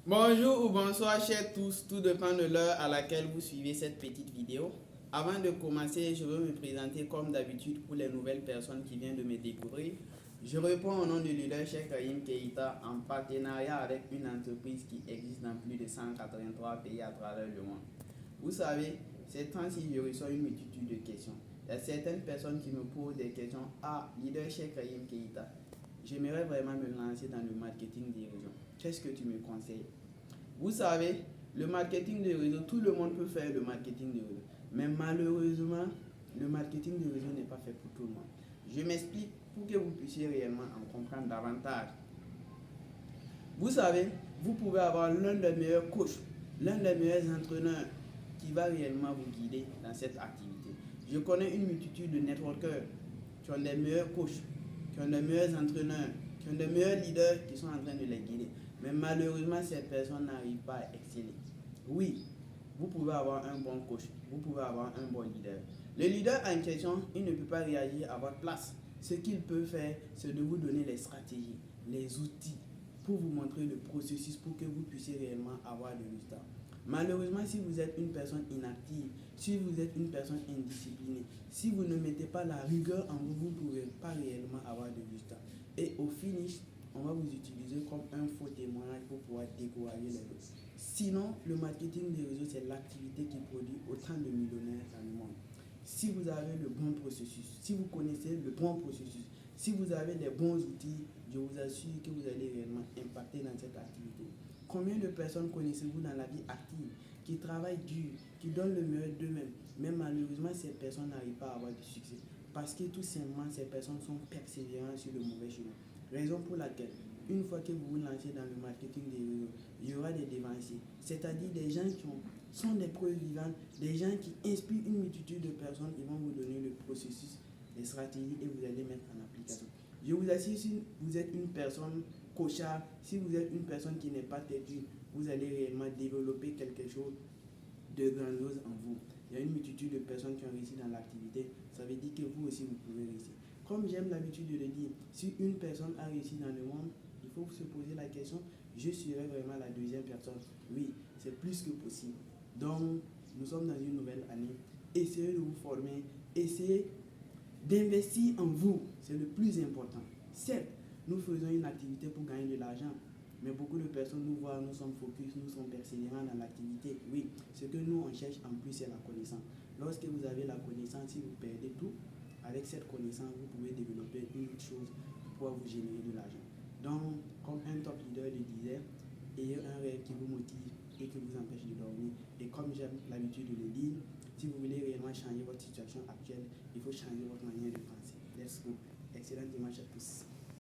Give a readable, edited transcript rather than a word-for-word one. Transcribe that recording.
Bonjour ou bonsoir chers tous, tout dépend de l'heure à laquelle vous suivez cette petite vidéo. Avant de commencer, je veux me présenter comme d'habitude pour les nouvelles personnes qui viennent de me découvrir. Je réponds au nom du leader Cheikh Karim Keïta en partenariat avec une entreprise qui existe dans plus de 183 pays à travers le monde. Vous savez, ces temps-ci, je reçois une multitude de questions. Il y a certaines personnes qui me posent des questions. Ah, leader Cheikh Karim Keïta, j'aimerais vraiment me lancer dans le marketing des réseaux. Qu'est-ce que tu me conseilles? Vous savez, le marketing de réseau, tout le monde peut faire le marketing de réseau. Mais malheureusement, le marketing de réseau n'est pas fait pour tout le monde. Je m'explique pour que vous puissiez réellement en comprendre davantage. Vous savez, vous pouvez avoir l'un des meilleurs coachs, l'un des meilleurs entraîneurs qui va réellement vous guider dans cette activité. Je connais une multitude de networkers qui ont des meilleurs coachs, qui ont des meilleurs entraîneurs, qui ont des meilleurs leaders qui sont en train de les guider. Mais malheureusement, ces personnes n'arrivent pas à exceller. Oui, vous pouvez avoir un bon coach, vous pouvez avoir un bon leader. Le leader en question, il ne peut pas réagir à votre place. Ce qu'il peut faire, c'est de vous donner les stratégies, les outils pour vous montrer le processus pour que vous puissiez réellement avoir des résultats. Malheureusement, si vous êtes une personne inactive, si vous êtes une personne indisciplinée, si vous ne mettez pas la rigueur en vous, vous ne pouvez pas réellement avoir de résultats. Et au finish, on va vous utiliser comme un faux témoignage pour pouvoir décourager les autres. Sinon, le marketing des réseaux, c'est l'activité qui produit autant de millionnaires dans le monde. Si vous avez le bon processus, si vous connaissez le bon processus, si vous avez les bons outils, je vous assure que vous allez réellement impacter dans cette activité. Combien de personnes connaissez-vous dans la vie active qui travaillent dur, qui donnent le meilleur d'eux-mêmes, mais malheureusement, ces personnes n'arrivent pas à avoir du succès parce que tout simplement, ces personnes sont persévérantes sur le mauvais chemin. Raison pour laquelle, une fois que vous vous lancez dans le marketing des réseaux, il y aura des dévanciers, c'est-à-dire des gens qui sont des preuves vivantes, des gens qui inspirent une multitude de personnes. Ils vont vous donner le processus, les stratégies et vous allez mettre en application. Je vous assure, si vous êtes une personne cochard, si vous êtes une personne qui n'est pas têtue, vous allez réellement développer quelque chose de grandiose en vous. Il y a une multitude de personnes qui ont réussi dans l'activité, ça veut dire que vous aussi vous pouvez réussir. Comme j'aime l'habitude de le dire, si une personne a réussi dans le monde, il faut se poser la question, je serai vraiment la deuxième personne. Oui, c'est plus que possible. Donc, nous sommes dans une nouvelle année. Essayez de vous former, essayez d'investir en vous, c'est le plus important. Certes, nous faisons une activité pour gagner de l'argent, mais beaucoup de personnes nous voient, nous sommes focus, nous sommes persévérants dans l'activité. Oui, ce que nous on cherche en plus, c'est la connaissance. Lorsque vous avez la connaissance, si vous perdez tout, avec cette connaissance, vous pouvez développer une autre chose pour pouvoir vous générer de l'argent. Donc, comme un top leader le disait, ayez un rêve qui vous motive et qui vous empêche de dormir. Et comme j'ai l'habitude de le dire, si vous voulez réellement changer votre situation actuelle, il faut changer votre manière de penser. Let's go. Excellent dimanche à tous.